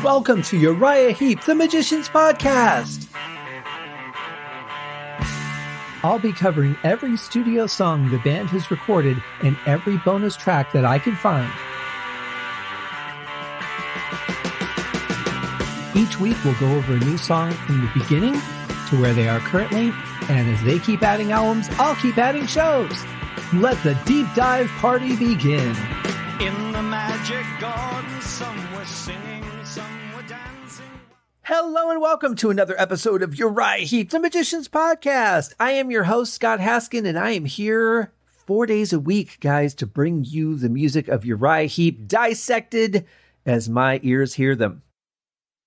Welcome to Uriah Heep, the Magician's Podcast. I'll be covering every studio song the band has recorded and every bonus track that I can find. Each week we'll go over a new song from the beginning to where they are currently, and as they keep adding albums, I'll keep adding shows. Let the deep dive party begin. In the magic garden, some were singing, some were dancing. Hello and welcome to another episode of Uriah Heep, the Magician's Podcast. I am your host, Scott Haskin, and I am here 4 days a week, guys, to bring you the music of Uriah Heep dissected as my ears hear them.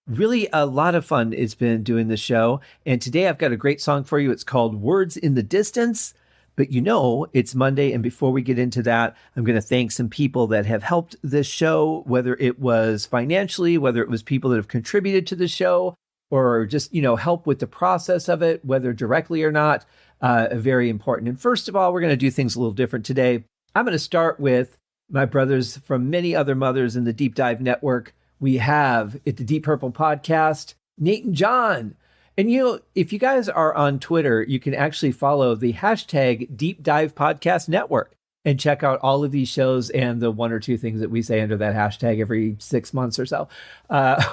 Really a lot of fun it's been doing this show, and today I've got a great song for you. It's called Words in the Distance. But you know, it's Monday, and before we get into that, I'm going to thank some people that have helped this show, whether it was financially, whether it was people that have contributed to the show, or just, help with the process of it, whether directly or not, very important. And first of all, we're going to do things a little different today. I'm going to start with my brothers from many other mothers in the Deep Dive Network. We have at the Deep Purple Podcast, Nate and John. And if you guys are on Twitter, you can actually follow the hashtag Deep Dive Podcast Network and check out all of these shows and the one or two things that we say under that hashtag every 6 months or so.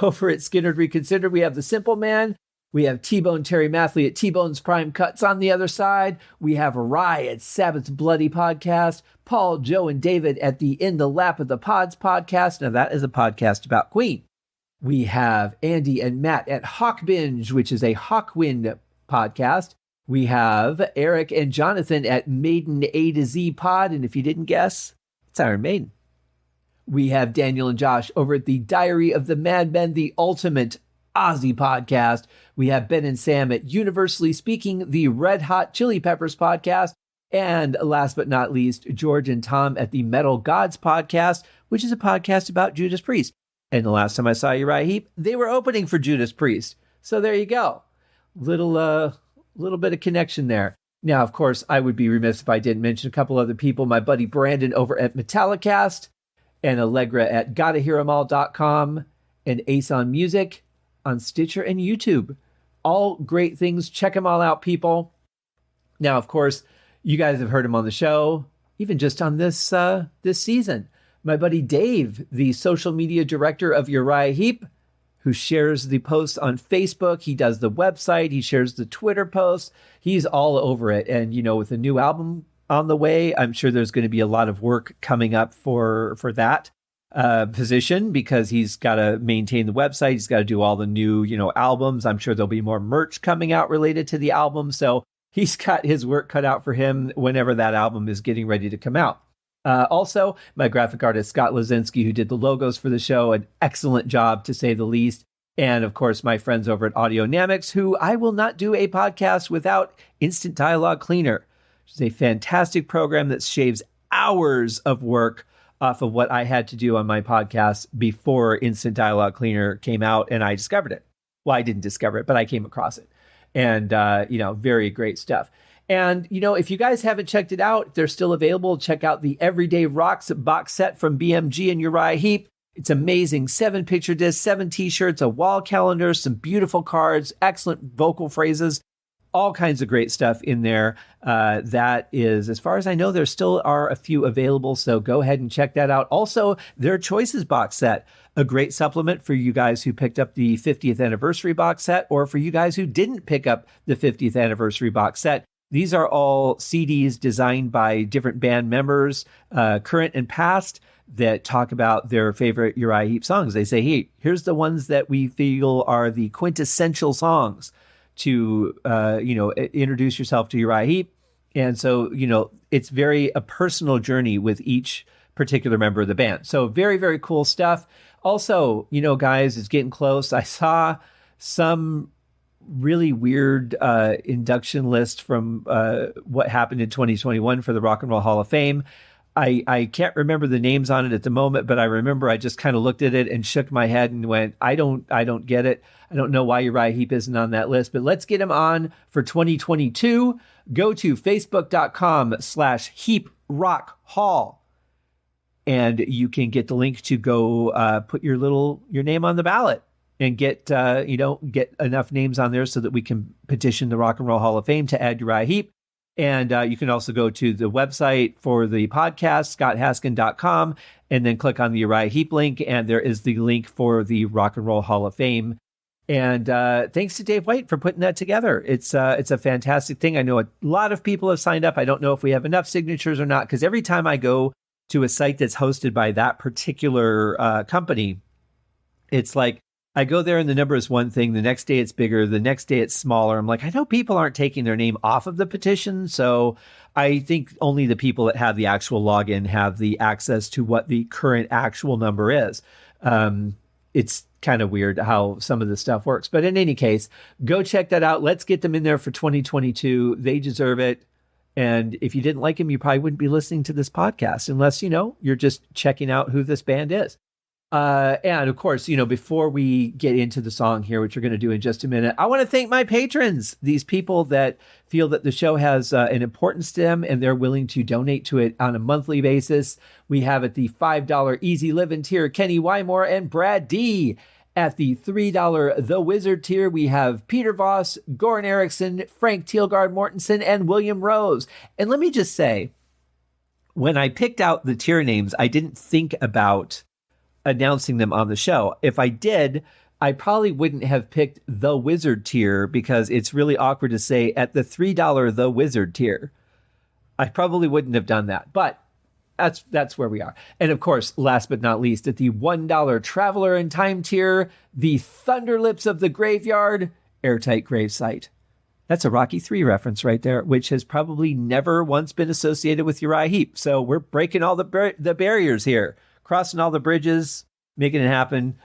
Over at Skinnered Reconsidered, we have The Simple Man. We have T-Bone Terry Mathley at T-Bone's Prime Cuts on the other side. We have Rye at Sabbath's Bloody Podcast. Paul, Joe, and David at the In the Lap of the Pods podcast. Now, that is a podcast about Queen. We have Andy and Matt at Hawk Binge, which is a Hawkwind podcast. We have Eric and Jonathan at Maiden A to Z Pod. And if you didn't guess, it's Iron Maiden. We have Daniel and Josh over at the Diary of the Madmen, the Ultimate Aussie podcast. We have Ben and Sam at Universally Speaking, the Red Hot Chili Peppers podcast. And last but not least, George and Tom at the Metal Gods podcast, which is a podcast about Judas Priest. And the last time I saw Uriah Heep, they were opening for Judas Priest. So there you go. Little bit of connection there. Now, of course, I would be remiss if I didn't mention a couple other people. My buddy Brandon over at Metallicast, and Allegra at GottaHear'Em.com, and Ace on Music on Stitcher and YouTube. All great things. Check them all out, people. Now, of course, you guys have heard him on the show, even just on this season. My buddy Dave, the social media director of Uriah Heep, who shares the posts on Facebook. He does the website. He shares the Twitter posts. He's all over it. And, with a new album on the way, I'm sure there's going to be a lot of work coming up for that position, because he's got to maintain the website. He's got to do all the new, albums. I'm sure there'll be more merch coming out related to the album. So he's got his work cut out for him whenever that album is getting ready to come out. Also, my graphic artist, Scott Lazinski, who did the logos for the show, an excellent job, to say the least. And, of course, my friends over at Audionamics, who I will not do a podcast without Instant Dialogue Cleaner, which is a fantastic program that shaves hours of work off of what I had to do on my podcast before Instant Dialogue Cleaner came out, and I discovered it. Well, I didn't discover it, but I came across it. And, very great stuff. And, if you guys haven't checked it out, they're still available. Check out the Everyday Rocks box set from BMG and Uriah Heep. It's amazing. 7 picture discs, 7 t-shirts, a wall calendar, some beautiful cards, excellent vocal phrases, all kinds of great stuff in there. That is, as far as I know, there still are a few available. So go ahead and check that out. Also, their Choices box set, a great supplement for you guys who picked up the 50th anniversary box set, or for you guys who didn't pick up the 50th anniversary box set. These are all CDs designed by different band members, current and past, that talk about their favorite Uriah Heep songs. They say, hey, here's the ones that we feel are the quintessential songs to, introduce yourself to Uriah Heep. And so, it's very a personal journey with each particular member of the band. So very, very cool stuff. Also, guys, it's getting close. I saw some really weird induction list from what happened in 2021 for the Rock and Roll Hall of Fame. I can't remember the names on it at the moment, but I remember I just kind of looked at it and shook my head and went, I don't get it. I don't know why Uriah Heep isn't on that list, but let's get him on for 2022. Go to facebook.com/Heep Rock Hall. And you can get the link to go put your name on the ballot and get enough names on there so that we can petition the Rock and Roll Hall of Fame to add Uriah Heep. And you can also go to the website for the podcast, scotthaskin.com, and then click on the Uriah Heep link, and there is the link for the Rock and Roll Hall of Fame. And thanks to Dave White for putting that together. It's a fantastic thing. I know a lot of people have signed up. I don't know if we have enough signatures or not, because every time I go to a site that's hosted by that particular company, it's like, I go there and the number is one thing. The next day it's bigger. The next day it's smaller. I'm like, I know people aren't taking their name off of the petition. So I think only the people that have the actual login have the access to what the current actual number is. It's kind of weird how some of this stuff works. But in any case, go check that out. Let's get them in there for 2022. They deserve it. And if you didn't like them, you probably wouldn't be listening to this podcast unless, you're just checking out who this band is. And of course, before we get into the song here, which we're going to do in just a minute, I want to thank my patrons, these people that feel that the show has an importance to them and they're willing to donate to it on a monthly basis. We have at the $5 Easy Living tier, Kenny Wymore and Brad D. At the $3 The Wizard tier, we have Peter Voss, Goran Eriksson, Frank Teelgaard Mortensen, and William Rose. And let me just say, when I picked out the tier names, I didn't think about announcing them on the show. If I did, I probably wouldn't have picked the Wizard tier because it's really awkward to say at the $3 The Wizard tier. I probably wouldn't have done that, but that's where we are. And of course, last but not least, at the $1 Traveler in Time tier, the Thunderlips of the Graveyard, Airtight Gravesite. That's a Rocky III reference right there, which has probably never once been associated with Uriah Heep. So we're breaking all the barriers here. Crossing all the bridges, making it happen.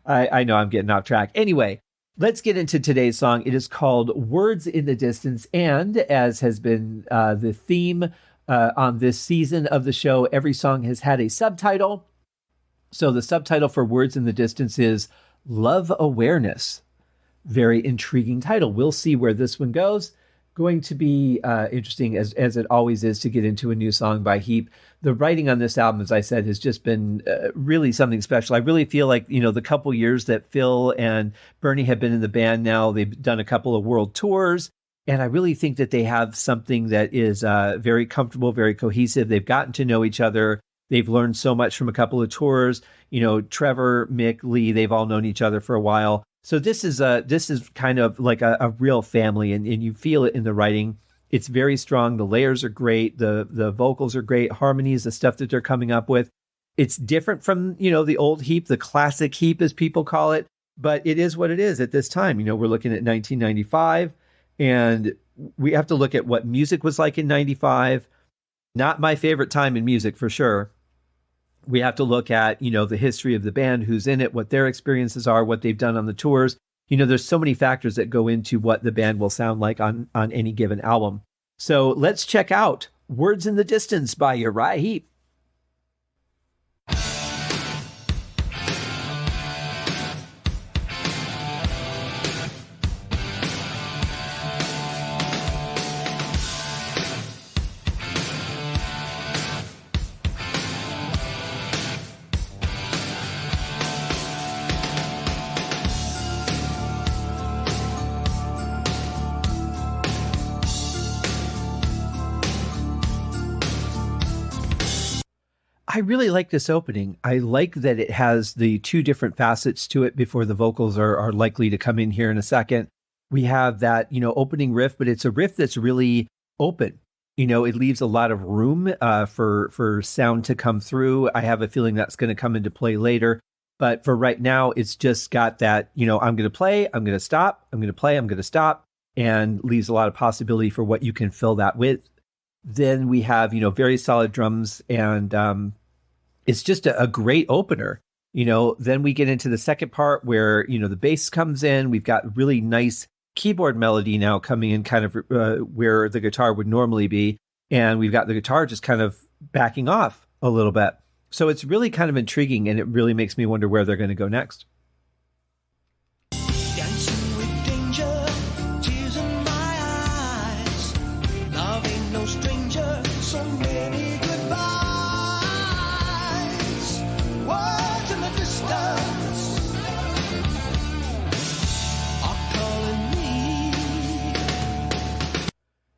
I know I'm getting off track. Anyway, let's get into today's song. It is called Words in the Distance. And as has been the theme on this season of the show, every song has had a subtitle. So the subtitle for Words in the Distance is Love Awareness. Very intriguing title. We'll see where this one goes. Going to be interesting, as it always is, to get into a new song by Heep. The writing on this album, as I said, has just been really something special. I really feel like, the couple years that Phil and Bernie have been in the band now, they've done a couple of world tours, and I really think that they have something that is very comfortable, very cohesive. They've gotten to know each other. They've learned so much from a couple of tours. Trevor, Mick, Lee, they've all known each other for a while. So this is kind of like a real family, and you feel it in the writing. It's very strong. The layers are great. The vocals are great. Harmonies, the stuff that they're coming up with. It's different from, the old Heep, the classic Heep, as people call it, but it is what it is at this time. We're looking at 1995, and we have to look at what music was like in 95. Not my favorite time in music, for sure. We have to look at, the history of the band, who's in it, what their experiences are, what they've done on the tours. There's so many factors that go into what the band will sound like on any given album. So let's check out Words in the Distance by Uriah Heep. I really like this opening. I like that it has the two different facets to it before the vocals are likely to come in here in a second. We have that, opening riff, but it's a riff that's really open. It leaves a lot of room for sound to come through. I have a feeling that's going to come into play later. But for right now, it's just got that, I'm going to play, I'm going to stop, I'm going to play, I'm going to stop, and leaves a lot of possibility for what you can fill that with. Then we have, very solid drums, and it's just a great opener. Then we get into the second part where, the bass comes in. We've got really nice keyboard melody now coming in kind of where the guitar would normally be. And we've got the guitar just kind of backing off a little bit. So it's really kind of intriguing, and it really makes me wonder where they're going to go next. Dancing with danger, tears in my eyes. Love ain't no stranger, so many goodbyes. Words in the distance,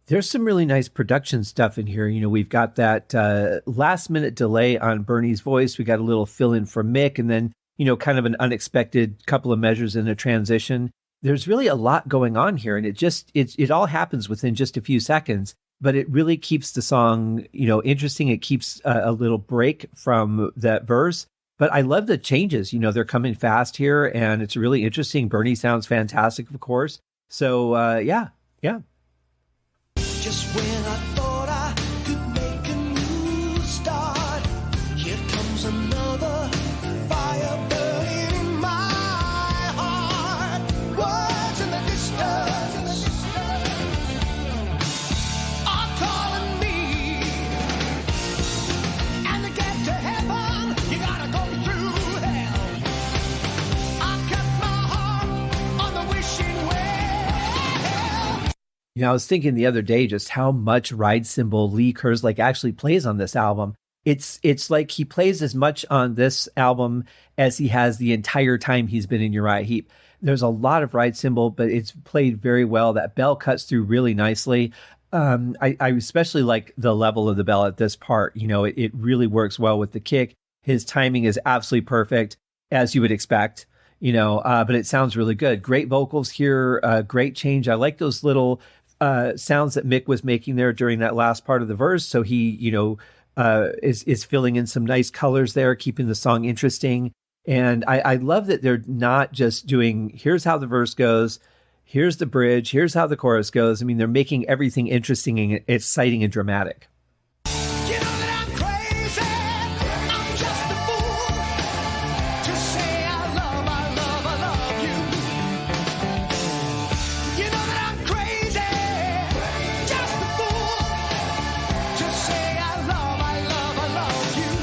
There's some really nice production stuff in here. We've got that last minute delay on Bernie's voice. We got a little fill in for Mick, and then, kind of an unexpected couple of measures in a transition. There's really a lot going on here, and it all happens within just a few seconds, but it really keeps the song, interesting. It keeps a little break from that verse. But I love the changes. They're coming fast here, and it's really interesting. Bernie sounds fantastic, of course. So, yeah. Just when I thought I could make a new start, here comes another fire burning in my heart. Words in the distance are calling me, and to get to heaven, you gotta go through hell. I kept my heart on the wishing well. I was thinking the other day just how much ride cymbal Lee Kerslake actually plays on this album. It's like he plays as much on this album as he has the entire time he's been in Uriah Heep. There's a lot of ride cymbal, but it's played very well. That bell cuts through really nicely. I especially like the level of the bell at this part. It really works well with the kick. His timing is absolutely perfect, as you would expect. But it sounds really good. Great vocals here. Great change. I like those little sounds that Mick was making there during that last part of the verse. So he, is filling in some nice colors there, keeping the song interesting. And I love that they're not just doing, here's how the verse goes, here's the bridge, here's how the chorus goes. I mean, they're making everything interesting and exciting and dramatic. You know that I'm crazy, I'm just a fool to say I love you. You know that I'm crazy, just a fool to say I love you.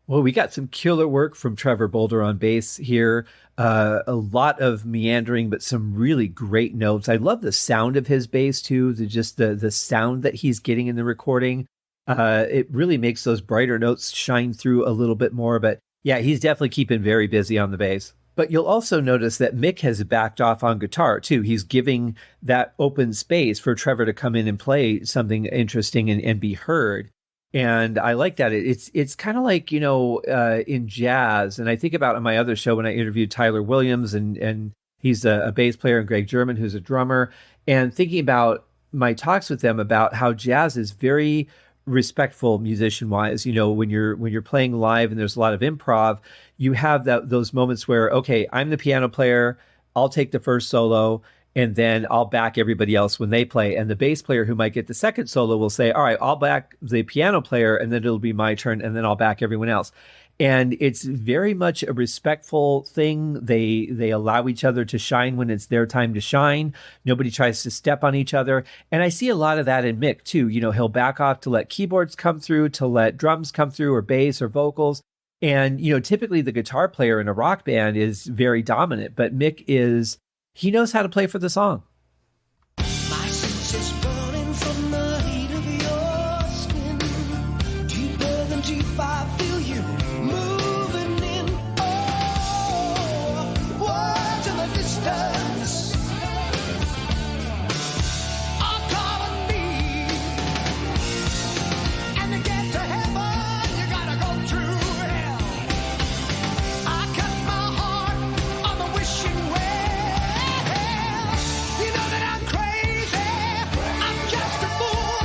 Well, we got some killer work from Trevor Boulder on bass here. A lot of meandering, but some really great notes. I love the sound of his bass too. The sound that he's getting in the recording. It really makes those brighter notes shine through a little bit more. But yeah, he's definitely keeping very busy on the bass. But you'll also notice that Mick has backed off on guitar too. He's giving that open space for Trevor to come in and play something interesting and be heard. And I like that. It's kind of like, in jazz. And I think about on my other show when I interviewed Tyler Williams, and he's a bass player, and Greg German, who's a drummer, and thinking about my talks with them about how jazz is very respectful musician wise. When you're playing live and there's a lot of improv, you have those moments where, okay, I'm the piano player, I'll take the first solo, and then I'll back everybody else when they play. And the bass player who might get the second solo will say, all right, I'll back the piano player, and then it'll be my turn, and then I'll back everyone else. And it's very much a respectful thing. They allow each other to shine when it's their time to shine. Nobody tries to step on each other. And I see a lot of that in Mick too. He'll back off to let keyboards come through, to let drums come through, or bass or vocals. And, typically the guitar player in a rock band is very dominant, but Mick he knows how to play for the song. My senses burning from the heat of your skin. Deeper than deep, I feel you moving in. Oh, words in the distance are calling me. And to get to heaven, you gotta go through hell. I cut my heart on the wishing well. You know that I'm crazy, I'm just a fool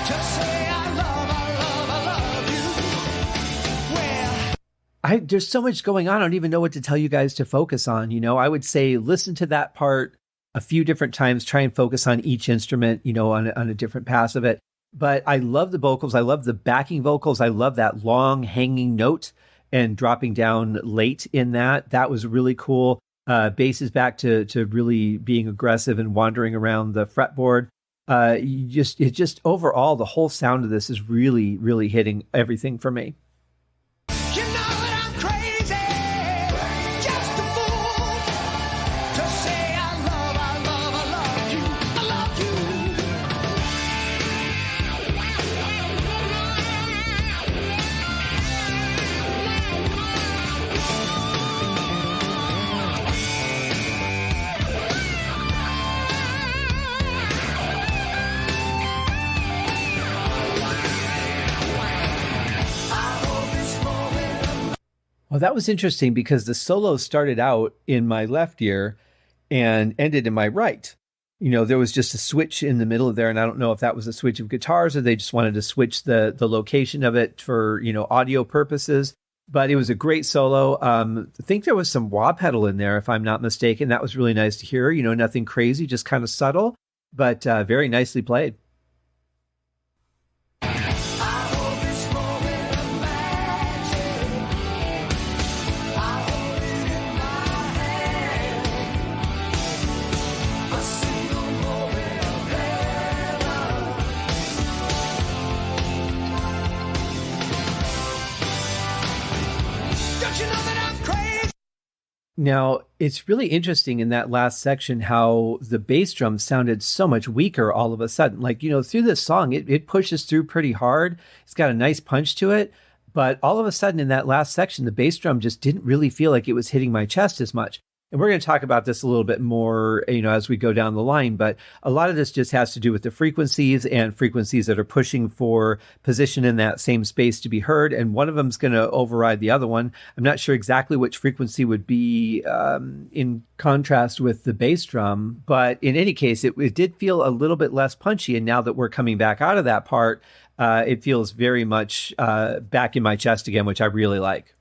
to say I love you. Well, There's so much going on. I don't even know what to tell you guys to focus on. I would say listen to that part a few different times, try and focus on each instrument, on a different pass of it. But I love the vocals. I love the backing vocals. I love that long hanging note and dropping down late in that. That was really cool. Bass is back to really being aggressive and wandering around the fretboard. It just overall, the whole sound of this is really, really hitting everything for me. you know that I'm crazy, just a fool to say I love you. I love you. Well, that was interesting because the solo started out in my left ear and ended in my right. There was just a switch in the middle of there, and I don't know if that was a switch of guitars or they just wanted to switch the location of it for, audio purposes. But it was a great solo. I think there was some wah pedal in there, if I'm not mistaken. That was really nice to hear. Nothing crazy, just kind of subtle, but very nicely played. Now, it's really interesting in that last section how the bass drum sounded so much weaker all of a sudden. Like, through this song, it pushes through pretty hard. It's got a nice punch to it. But all of a sudden in that last section, the bass drum just didn't really feel like it was hitting my chest as much. And we're going to talk about this a little bit more, as we go down the line. But a lot of this just has to do with the frequencies and frequencies that are pushing for position in that same space to be heard. And one of them is going to override the other one. I'm not sure exactly which frequency would be in contrast with the bass drum. But in any case, it did feel a little bit less punchy. And now that we're coming back out of that part, it feels very much back in my chest again, which I really like.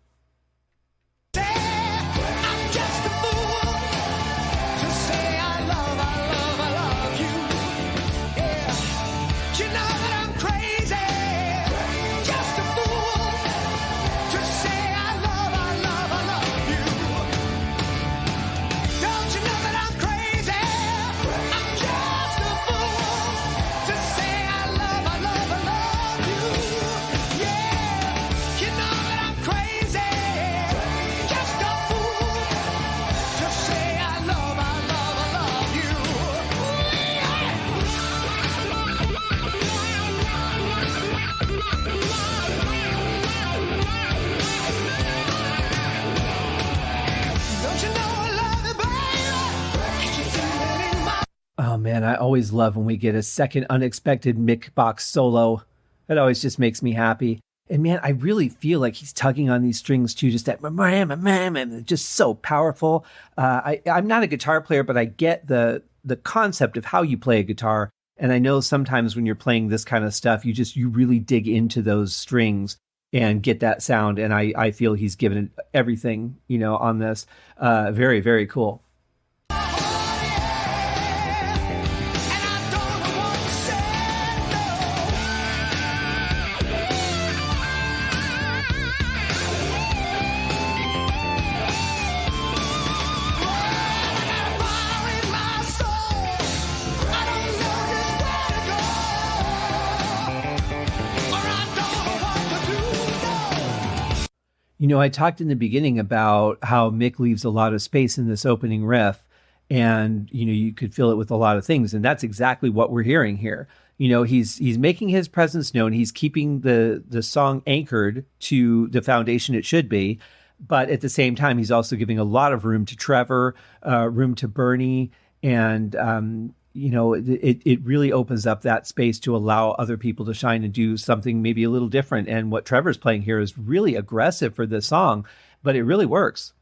Man, I always love when we get a second unexpected Mick Box solo. That always just makes me happy. And man, I really feel like he's tugging on these strings too, just that just so powerful. I'm not a guitar player, but I get the concept of how you play a guitar. And I know sometimes when you're playing this kind of stuff, you really dig into those strings and get that sound. And I feel he's given it everything, on this. Very, very cool. I talked in the beginning about how Mick leaves a lot of space in this opening riff, and, you could fill it with a lot of things. And that's exactly what we're hearing here. He's making his presence known. He's keeping the song anchored to the foundation it should be. But at the same time, he's also giving a lot of room to Trevor, room to Bernie, and, it really opens up that space to allow other people to shine and do something maybe a little different. And what Trevor's playing here is really aggressive for this song, but it really works.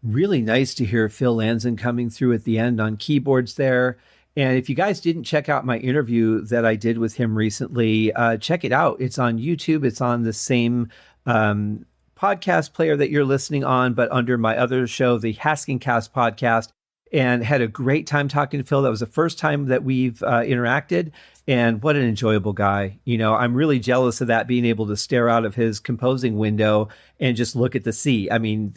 Really nice to hear Phil Lanzon coming through at the end on keyboards there. And if you guys didn't check out my interview that I did with him recently, check it out. It's on YouTube. It's on the same podcast player that you're listening on, but under my other show, the Haskincast podcast, and had a great time talking to Phil. That was the first time that we've interacted. And what an enjoyable guy. I'm really jealous of that, being able to stare out of his composing window and just look at the sea. I mean,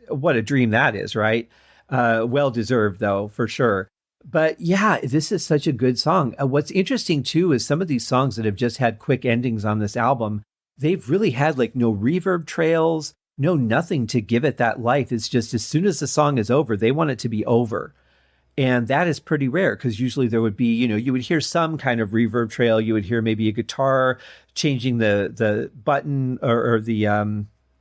what a dream that is, right? Well deserved, though, for sure. But yeah, this is such a good song. What's interesting, too, is some of these songs that have just had quick endings on this album, they've really had like no reverb trails. nothing to give it that life. It's just as soon as the song is over, they want it to be over. And that is pretty rare because usually there would be, you would hear some kind of reverb trail. You would hear maybe a guitar changing the button or the,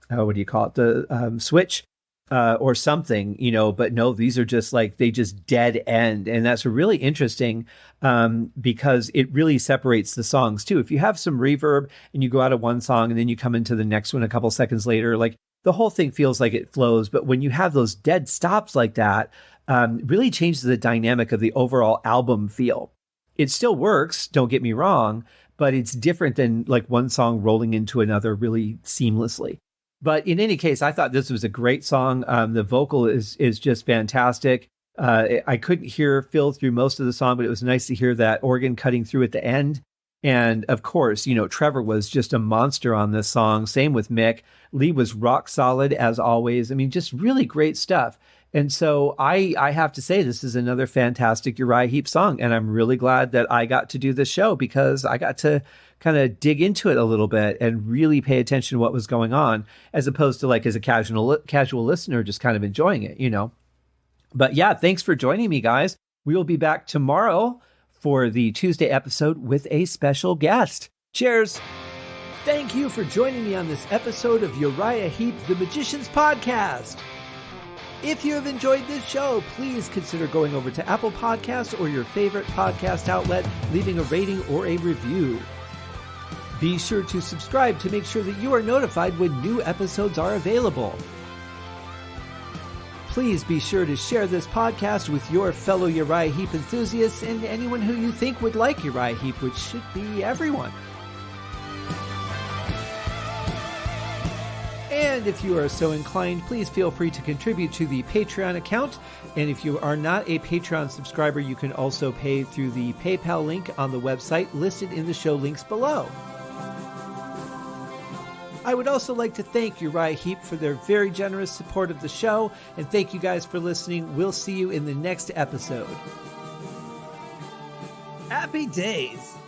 what do you call it? The switch or something, but no, these are just like, they just dead end. And that's really interesting because it really separates the songs too. If you have some reverb and you go out of one song and then you come into the next one a couple seconds later, like the whole thing feels like it flows. But when you have those dead stops like that, really changes the dynamic of the overall album feel. It still works, don't get me wrong, but it's different than like one song rolling into another really seamlessly. But in any case, I thought this was a great song. The vocal is just fantastic. I couldn't hear Phil through most of the song, but it was nice to hear that organ cutting through at the end. And of course, Trevor was just a monster on this song. Same with Mick. Lee was rock solid as always. I mean, just really great stuff. And so I have to say, this is another fantastic Uriah Heep song. And I'm really glad that I got to do this show because I got to kind of dig into it a little bit and really pay attention to what was going on, as opposed to like as a casual listener, just kind of enjoying it, But yeah, thanks for joining me, guys. We will be back tomorrow for the Tuesday episode with a special guest. Cheers. Thank you for joining me on this episode of Uriah Heep, the Magician's Podcast. If you have enjoyed this show, please consider going over to Apple Podcasts or your favorite podcast outlet, leaving a rating or a review. Be sure to subscribe to make sure that you are notified when new episodes are available. Please be sure to share this podcast with your fellow Uriah Heep enthusiasts and anyone who you think would like Uriah Heep, which should be everyone. And if you are so inclined, please feel free to contribute to the Patreon account. And if you are not a Patreon subscriber, you can also pay through the PayPal link on the website listed in the show links below. I would also like to thank Uriah Heep for their very generous support of the show. And thank you guys for listening. We'll see you in the next episode. Happy days!